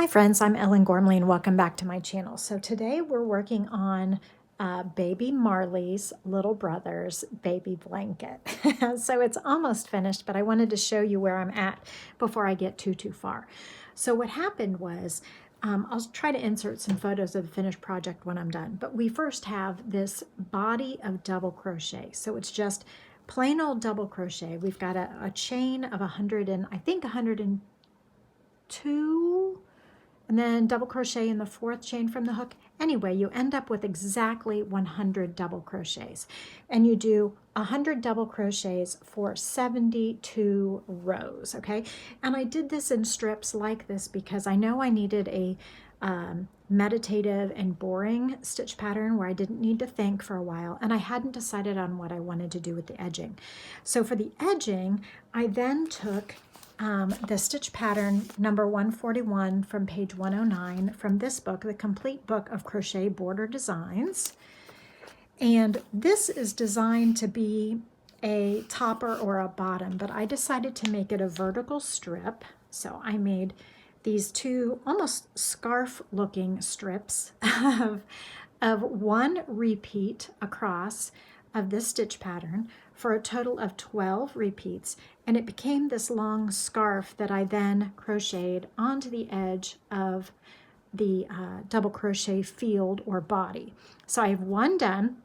Hi friends, I'm Ellen Gormley and welcome back to my channel. So today we're working on baby Marlee's little brother's baby blanket. So it's almost finished, but I wanted to show you where I'm at before I get too far. So what happened was, I'll try to insert some photos of the finished project when I'm done, but we first have this body of double crochet. So it's just plain old double crochet. We've got a chain of 100 and I think 102, and then double crochet in the fourth chain from the hook. Anyway, you end up with exactly 100 double crochets, and you do 100 double crochets for 72 rows, okay? And I did this in strips like this because I know I needed a meditative and boring stitch pattern where I didn't need to think for a while, and I hadn't decided on what I wanted to do with the edging. So for the edging, I then took the stitch pattern number 141 from page 109 from this book, the Complete Book of Crochet Border Designs. And this is designed to be a topper or a bottom, but I decided to make it a vertical strip. So I made these two almost scarf looking strips of one repeat across of this stitch pattern for a total of 12 repeats, and it became this long scarf that I then crocheted onto the edge of the double crochet field or body. So I have one done.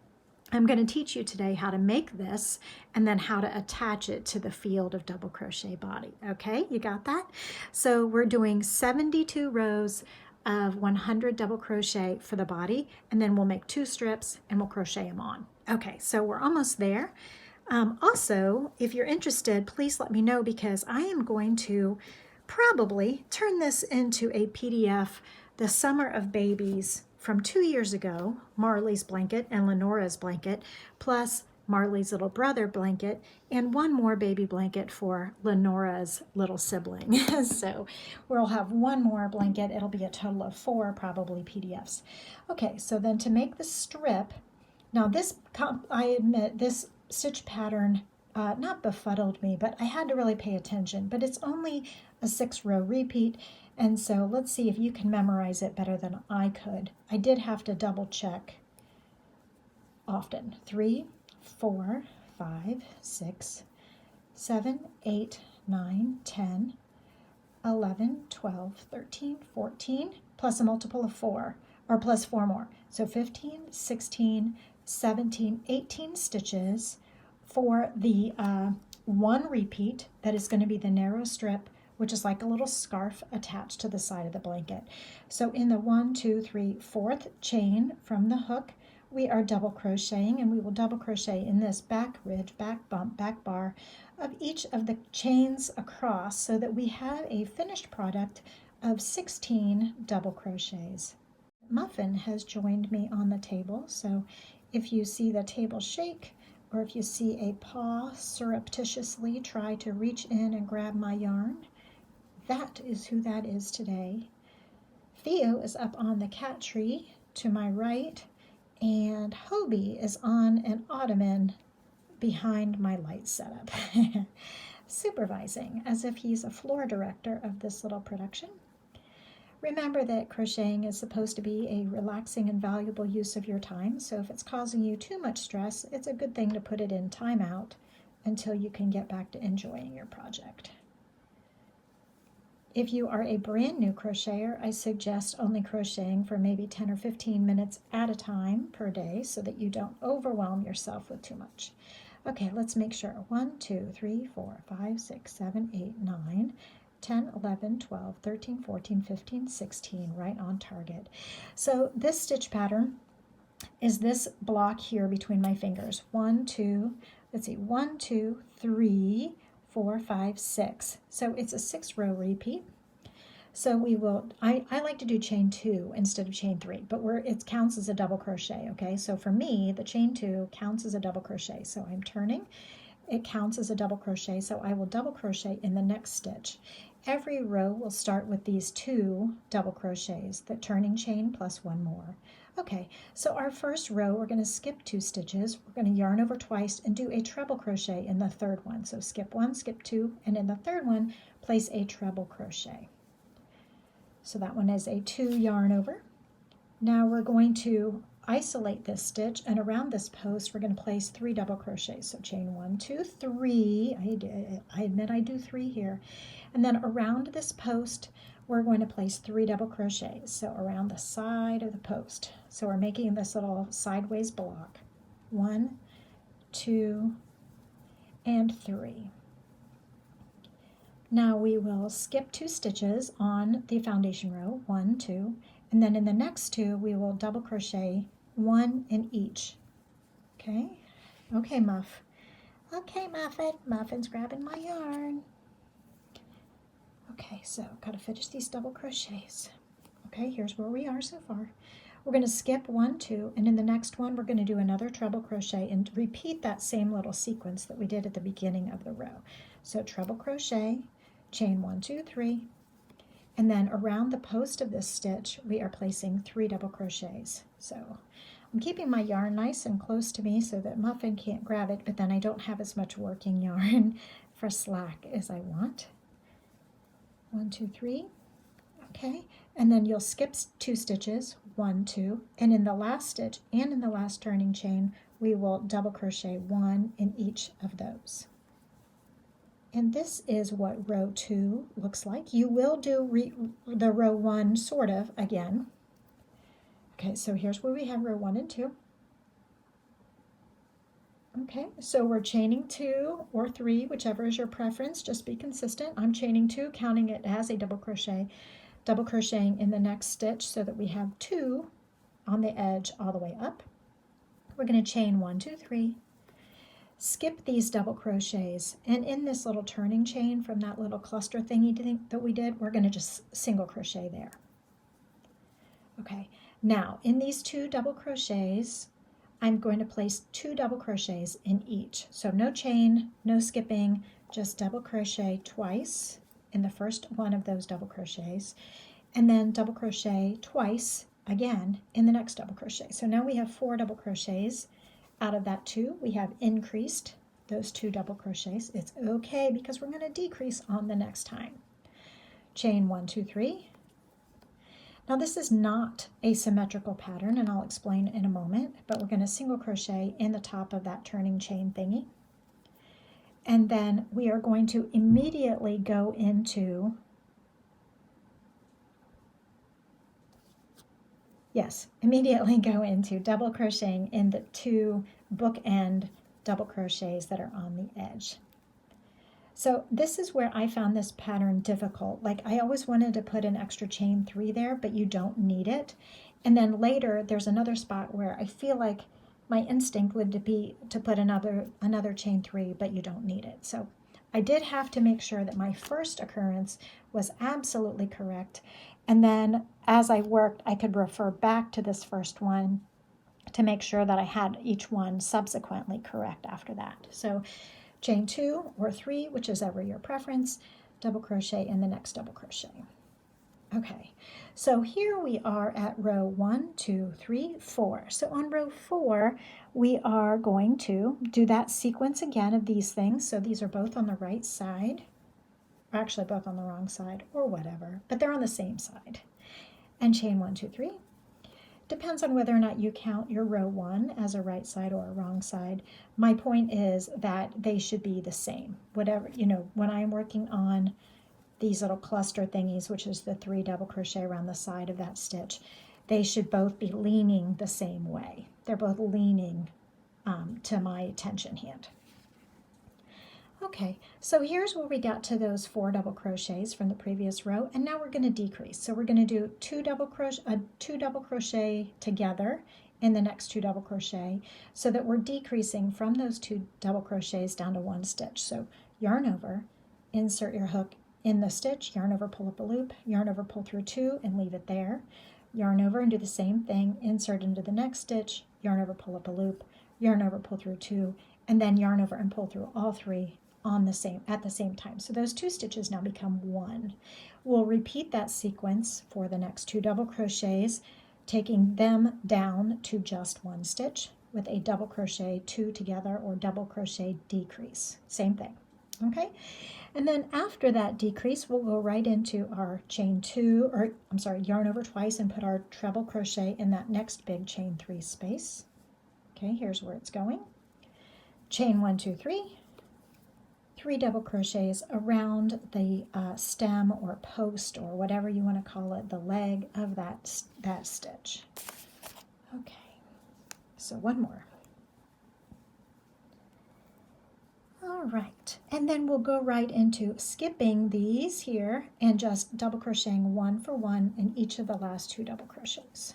I'm going to teach you today how to make this and then how to attach it to the field of double crochet body. Okay, you got that? So we're doing 72 rows of 100 double crochet for the body, and then we'll make 2 strips and we'll crochet them on. Okay, so we're almost there. Also, if you're interested, please let me know, because I am going to probably turn this into a PDF, the Summer of Babies from 2 years ago, Marlee's blanket and Lenora's blanket, plus Marlee's little brother blanket, and one more baby blanket for Lenora's little sibling. So we'll have one more blanket. It'll be a total of 4 probably PDFs. Okay, so then to make the strip, now this, I admit, this stitch pattern not befuddled me, but I had to really pay attention. But it's only a 6-row repeat, and so let's see if you can memorize it better than I could. I did have to double check often. 3, 4, 5, 6, 7, 8, 9, 10, 11, 12, 13, 14, plus a multiple of 4, or plus 4 more. So 15, 16, 17, 18 stitches for the one repeat that is going to be the narrow strip, which is like a little scarf attached to the side of the blanket. So in the 1, 2, 3, 4th chain from the hook, we are double crocheting, and we will double crochet in this back ridge, back bump, back bar of each of the chains across, so that we have a finished product of 16 double crochets. Muffin has joined me on the table, so if you see the table shake, or if you see a paw surreptitiously try to reach in and grab my yarn, that is who that is today. Theo is up on the cat tree to my right, and Hobie is on an ottoman behind my light setup, supervising as if he's a floor director of this little production. Remember that crocheting is supposed to be a relaxing and valuable use of your time, so if it's causing you too much stress, it's a good thing to put it in timeout until you can get back to enjoying your project. If you are a brand new crocheter, I suggest only crocheting for maybe 10 or 15 minutes at a time per day so that you don't overwhelm yourself with too much. Okay, let's make sure. 1, 2, 3, 4, 5, 6, 7, 8, 9, 10, 11, 12, 13, 14, 15, 16, right on target. So this stitch pattern is this block here between my fingers. 1, 2, let's see, 1, 2, 3, 4, 5, 6. So it's a 6-row repeat. So we will, I like to do chain 2 instead of chain 3, but it counts as a double crochet, okay? So for me, the chain 2 counts as a double crochet. So I'm turning, it counts as a double crochet, so I will double crochet in the next stitch. Every row will start with these 2 double crochets, the turning chain plus 1 more. Okay, so our first row, we're going to skip 2 stitches. We're going to yarn over twice and do a treble crochet in the 3rd one. So skip 1, skip 2, and in the 3rd one, place a treble crochet. So that one is a 2 yarn over. Now we're going to isolate this stitch, and around this post we're going to place 3 double crochets. So chain 1, 2, 3. I admit I do 3 here. And then around this post we're going to place 3 double crochets. So around the side of the post. So we're making this little sideways block. 1, 2, and 3. Now we will skip 2 stitches on the foundation row, 1, 2, and then in the next 2 we will double crochet 1 in each. Okay? Okay, Muff. Okay, Muffin. Muffin's grabbing my yarn. Okay, so gotta finish these double crochets. Okay, here's where we are so far. We're going to skip 1, 2, and in the next one we're going to do another treble crochet and repeat that same little sequence that we did at the beginning of the row. So treble crochet, chain 1, 2, 3, and then around the post of this stitch we are placing 3 double crochets. So I'm keeping my yarn nice and close to me so that Muffin can't grab it, but then I don't have as much working yarn for slack as I want. 1, 2, 3. Okay, and then you'll skip 2 stitches, 1, 2, and in the last stitch and in the last turning chain we will double crochet 1 in each of those. And this is what row 2 looks like. You will do the row 1 sort of again. Okay, so here's where we have row 1 and 2. Okay, so we're chaining 2 or 3, whichever is your preference. Just be consistent. I'm chaining 2, counting it as a double crochet, double crocheting in the next stitch so that we have 2 on the edge all the way up. We're going to chain 1, 2, 3, skip these double crochets, and in this little turning chain from that little cluster thingy that we did, we're going to just single crochet there. Okay, now in these 2 double crochets I'm going to place 2 double crochets in each. So no chain, no skipping, just double crochet twice in the first one of those double crochets, and then double crochet twice again in the next double crochet. So now we have 4 double crochets. Out of that 2, we have increased those 2 double crochets. It's okay because we're going to decrease on the next time. Chain 1, 2, 3. Now this is not a symmetrical pattern, and I'll explain in a moment, but we're going to single crochet in the top of that turning chain thingy. And then we are going to immediately go into, immediately go into double crocheting in the 2 bookend double crochets that are on the edge. So this is where I found this pattern difficult. Like I always wanted to put an extra chain 3 there, but you don't need it. And then later there's another spot where I feel like my instinct would be to put another chain 3, but you don't need it. So I did have to make sure that my first occurrence was absolutely correct. And then as I worked, I could refer back to this first one to make sure that I had each one subsequently correct after that. So chain 2 or 3, whichever your preference, double crochet in the next double crochet. Okay, so here we are at row 1, 2, 3, 4. So on row 4, we are going to do that sequence again of these things. So these are both on the right side, or actually both on the wrong side, or whatever, but they're on the same side. And chain 1, 2, 3. Depends on whether or not you count your row 1 as a right side or a wrong side. My point is that they should be the same. Whatever, when I'm working on these little cluster thingies, which is the 3 double crochet around the side of that stitch, they should both be leaning the same way. They're both leaning to my tension hand. Okay, so here's where we got to those 4 double crochets from the previous row, and now we're going to decrease. So we're going to do 2 double crochet together in the next 2 double crochet, so that we're decreasing from those 2 double crochets down to 1 stitch. So yarn over, insert your hook in the stitch, yarn over, pull up a loop, yarn over, pull through 2, and leave it there. Yarn over and do the same thing, insert into the next stitch, yarn over, pull up a loop, yarn over, pull through 2, and then yarn over and pull through all 3 at the same time. So those 2 stitches now become 1. We'll repeat that sequence for the next 2 double crochets, taking them down to just 1 stitch with a double crochet 2 together or double crochet decrease. Same thing. Okay, and then after that decrease, we'll go right into our yarn over twice and put our treble crochet in that next big chain 3 space. Okay, here's where it's going. Chain 1, 2, 3, 3 double crochets around the stem or post or whatever you want to call it, the leg of that stitch. Okay, so one more. All right, and then we'll go right into skipping these here and just double crocheting 1 for 1 in each of the last 2 double crochets.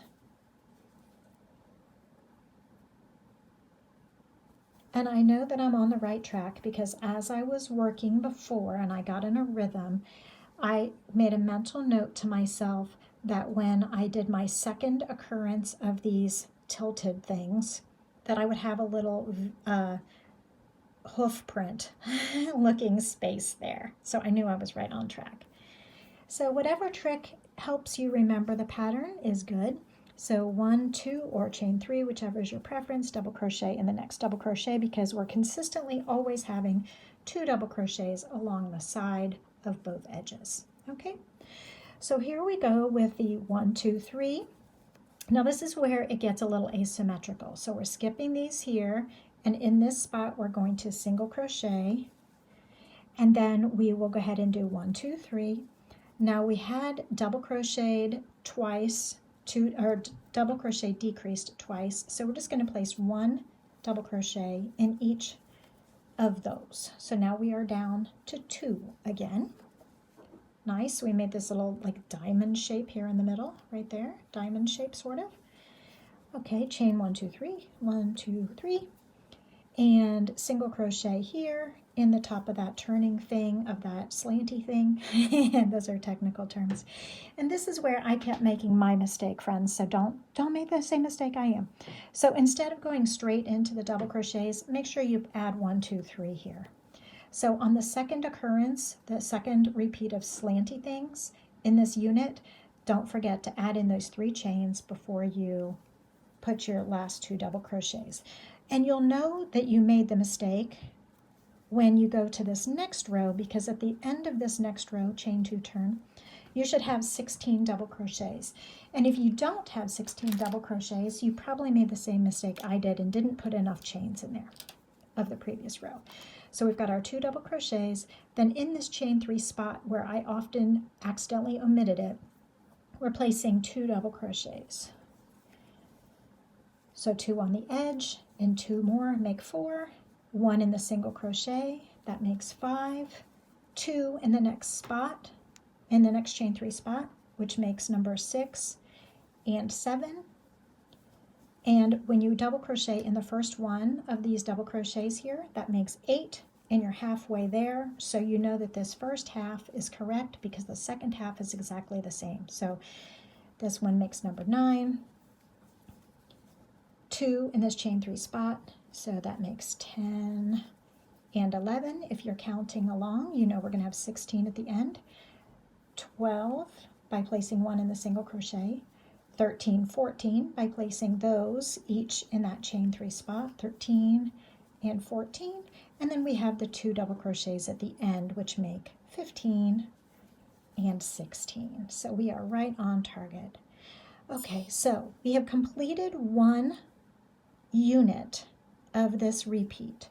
And I know that I'm on the right track because as I was working before and I got in a rhythm, I made a mental note to myself that when I did my second occurrence of these tilted things, that I would have a little hoof print looking space there. So I knew I was right on track. So whatever trick helps you remember the pattern is good. So 1, 2, or chain 3, whichever is your preference, double crochet in the next double crochet because we're consistently always having 2 double crochets along the side of both edges. Okay, so here we go with the 1, 2, 3. Now this is where it gets a little asymmetrical. So we're skipping these here, and in this spot we're going to single crochet, and then we will go ahead and do 1, 2, 3. Now we had double crocheted twice, double crochet decreased twice, so we're just going to place 1 double crochet in each of those. So now we are down to 2 again. Nice, we made this little like diamond shape here in the middle, right there, diamond shape sort of. Okay, chain 1, 2, 3, 1, 2, 3, and single crochet here in the top of that turning thing, of that slanty thing. Those are technical terms. And this is where I kept making my mistake, friends, so don't make the same mistake I am. So instead of going straight into the double crochets, make sure you add 1, 2, 3 here. So on the second occurrence, the second repeat of slanty things in this unit, don't forget to add in those 3 chains before you put your last 2 double crochets. And you'll know that you made the mistake when you go to this next row, because at the end of this next row, chain 2 turn, you should have 16 double crochets. And if you don't have 16 double crochets, you probably made the same mistake I did and didn't put enough chains in there of the previous row. So we've got our 2 double crochets. Then in this chain 3 spot where I often accidentally omitted it, we're placing 2 double crochets. So 2 on the edge and 2 more make 4, 1 in the single crochet, that makes 5, 2 in the next spot, in the next chain 3 spot, which makes number 6 and 7. And when you double crochet in the first one of these double crochets here, that makes 8, and you're halfway there. So you know that this first half is correct because the second half is exactly the same. So this one makes number 9, 2 in this chain 3 spot, so that makes 10 and 11. If you're counting along, you know we're going to have 16 at the end. 12 by placing 1 in the single crochet. 13, 14 by placing those each in that chain 3 spot, 13 and 14, and then we have the 2 double crochets at the end, which make 15 and 16. So we are right on target. Okay, so we have completed 1 unit of this repeat,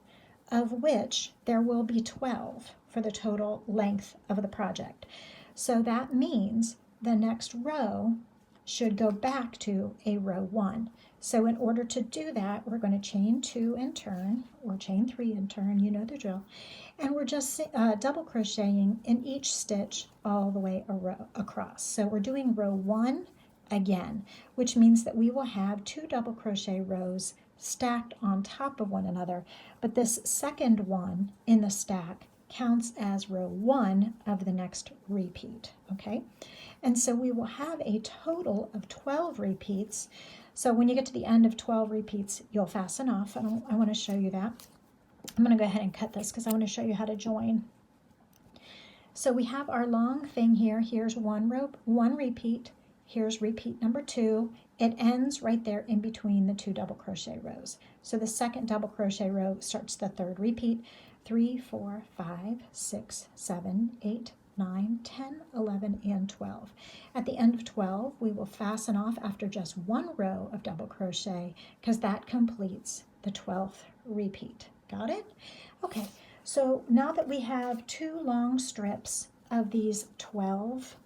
of which there will be 12 for the total length of the project. So that means the next row should go back to a row 1. So in order to do that, we're going to chain 2 and turn, or chain 3 and turn, you know the drill, and we're just double crocheting in each stitch all the way across. So we're doing row 1 again, which means that we will have 2 double crochet rows stacked on top of one another, but this second one in the stack counts as row 1 of the next repeat, okay? And so we will have a total of 12 repeats. So when you get to the end of 12 repeats, you'll fasten off. I want to show you that. I'm going to go ahead and cut this because I want to show you how to join. So we have our long thing here. Here's 1 repeat. Here's repeat number 2. It ends right there in between the 2 double crochet rows. So the second double crochet row starts the 3rd repeat. 3, 4, 5, 6, 7, 8, 9, 10, 11, and 12. At the end of 12, we will fasten off after just one row of double crochet because that completes the 12th repeat. Got it? Okay, so now that we have 2 long strips of these 12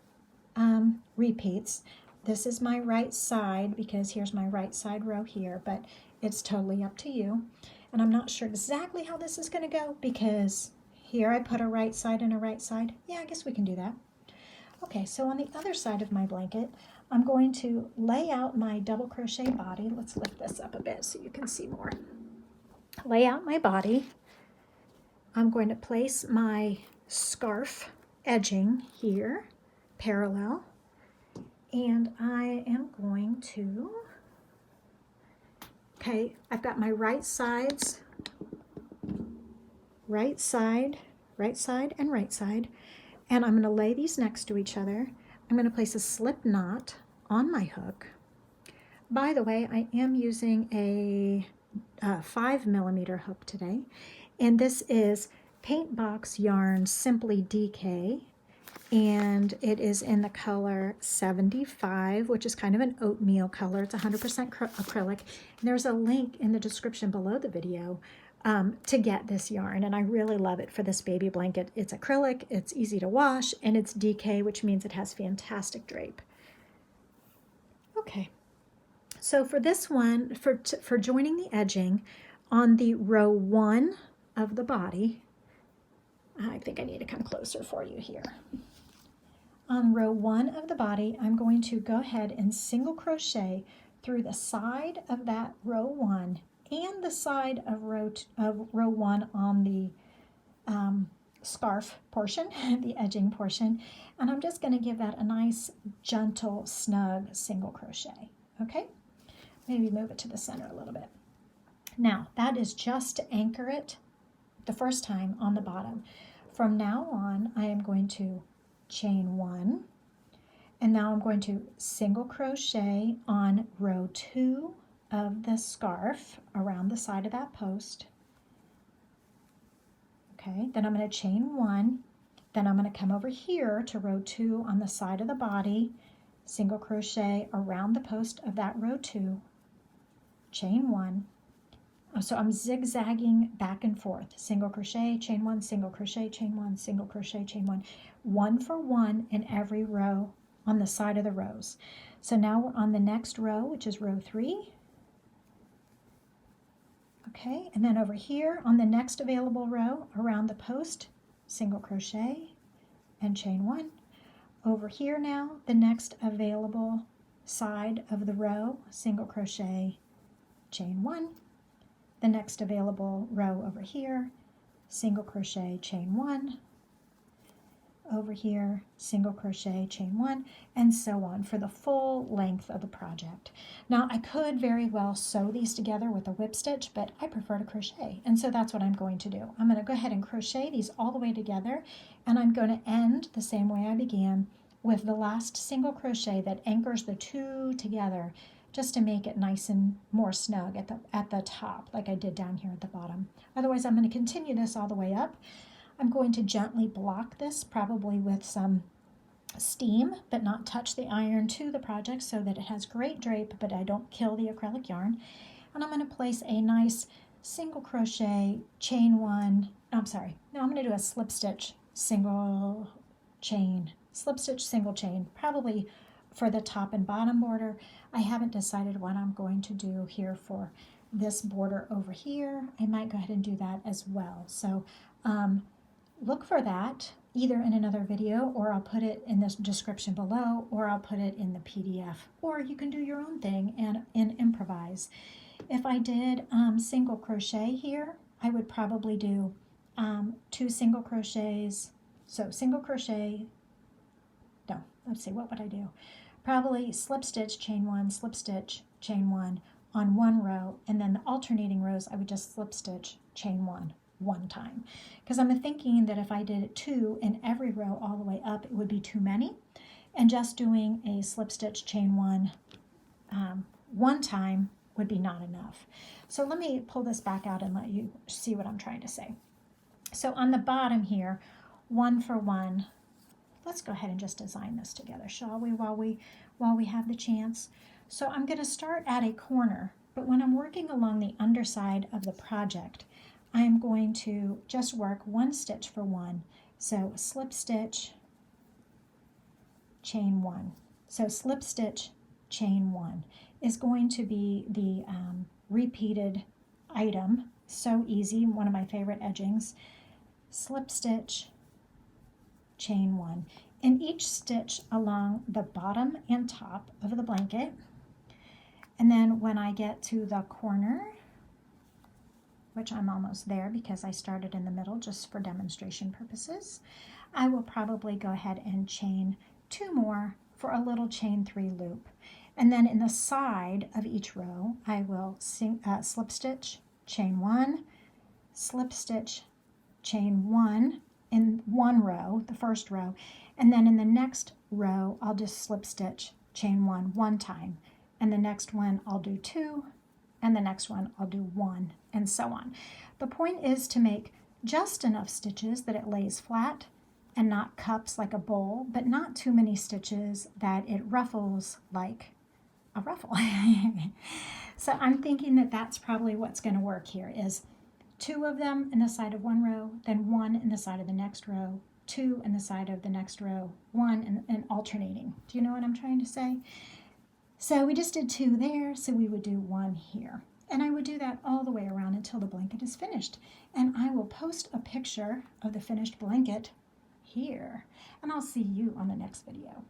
repeats, this is my right side because here's my right side row here, but it's totally up to you. And I'm not sure exactly how this is going to go because here I put a right side and a right side. Yeah, I guess we can do that. Okay, so on the other side of my blanket, I'm going to lay out my double crochet body. Let's lift this up a bit so you can see more. Lay out my body. I'm going to place my scarf edging here, parallel, and I am going to, okay, I've got my right sides, right side, and right side, and I'm going to lay these next to each other. I'm going to place a slip knot on my hook. By the way, I am using a 5mm hook today, and this is Paint Box Yarn Simply DK, and it is in the color 75, which is kind of an oatmeal color. It's 100% acrylic. And there's a link in the description below the video to get this yarn, and I really love it for this baby blanket. It's acrylic, it's easy to wash, and it's DK, which means it has fantastic drape. Okay, so for this one, for joining the edging on the row 1 of the body, I think I need to come closer for you here. On row 1 of the body, I'm going to go ahead and single crochet through the side of that row 1 and the side of row 1 on the scarf portion, the edging portion, and I'm just going to give that a nice, gentle, snug single crochet. Okay, maybe move it to the center a little bit. Now, that is just to anchor it the first time on the bottom. From now on, I am going to chain 1, and now I'm going to single crochet on row 2 of the scarf around the side of that post. Okay, then I'm going to chain 1, then I'm going to come over here to row 2 on the side of the body, single crochet around the post of that row 2, chain 1. So I'm zigzagging back and forth, single crochet, chain 1, single crochet, chain 1, single crochet, chain 1, 1 for 1 in every row on the side of the rows. So now we're on the next row, which is row 3. Okay, and then over here on the next available row around the post, single crochet and chain 1. Over here now, the next available side of the row, single crochet, chain 1. The next available row over here, single crochet, chain 1. Over here, single crochet, chain 1, and so on for the full length of the project. Now, I could very well sew these together with a whip stitch, but I prefer to crochet, and so that's what I'm going to do. I'm going to go ahead and crochet these all the way together, and I'm going to end the same way I began with the last single crochet that anchors the 2 together, just to make it nice and more snug at the top, like I did down here at the bottom. Otherwise, I'm going to continue this all the way up. I'm going to gently block this, probably with some steam, but not touch the iron to the project so that it has great drape, but I don't kill the acrylic yarn. And I'm going to place a nice single crochet, chain 1, I'm going to do a slip stitch, single chain, slip stitch, single chain, probably for the top and bottom border. I haven't decided what I'm going to do here for this border over here. I might go ahead and do that as well. So look for that either in another video, or I'll put it in the description below, or I'll put it in the PDF, or you can do your own thing and improvise. If I did single crochet here, I would probably do 2 single crochets. So single crochet, no, let's see, what would I do? Probably slip stitch, chain 1, slip stitch, chain 1 on one row, and then the alternating rows I would just slip stitch, chain 1 time, because I'm thinking that if I did 2 in every row all the way up, it would be too many, and just doing a slip stitch, chain 1 one time would be not enough. So let me pull this back out and let you see what I'm trying to say. So on the bottom here, 1 for 1. Let's go ahead and just design this together, shall we, while we have the chance. So I'm going to start at a corner, but when I'm working along the underside of the project, I'm going to just work 1 stitch for 1. So slip stitch, chain 1. So slip stitch, chain 1 is going to be the repeated item. So easy, one of my favorite edgings. Slip stitch, chain 1 in each stitch along the bottom and top of the blanket. And then when I get to the corner, which I'm almost there because I started in the middle just for demonstration purposes, I will probably go ahead and chain 2 more for a little chain 3 loop. And then in the side of each row, I will slip stitch, chain 1, slip stitch, chain 1 in one row, the first row, and then in the next row, I'll just slip stitch, chain 1 time, and the next one I'll do 2, and the next one I'll do 1, and so on. The point is to make just enough stitches that it lays flat and not cups like a bowl, but not too many stitches that it ruffles like a ruffle. So I'm thinking that that's probably what's going to work here, is 2 of them in the side of one row, then 1 in the side of the next row, 2 in the side of the next row, 1 and alternating. Do you know what I'm trying to say? So we just did 2 there, so we would do 1 here. And I would do that all the way around until the blanket is finished. And I will post a picture of the finished blanket here. And I'll see you on the next video.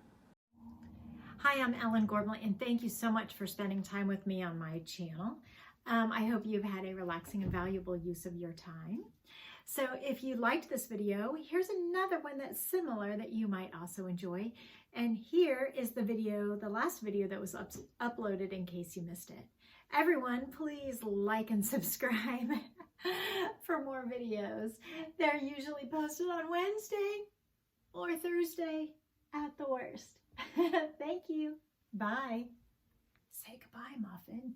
Hi, I'm Ellen Gormley, and thank you so much for spending time with me on my channel. I hope you've had a relaxing and valuable use of your time. So if you liked this video, here's another one that's similar that you might also enjoy. And here is the video, the last video that was uploaded in case you missed it. Everyone, please like and subscribe for more videos. They're usually posted on Wednesday or Thursday at the worst. Thank you. Bye. Say goodbye, Muffin.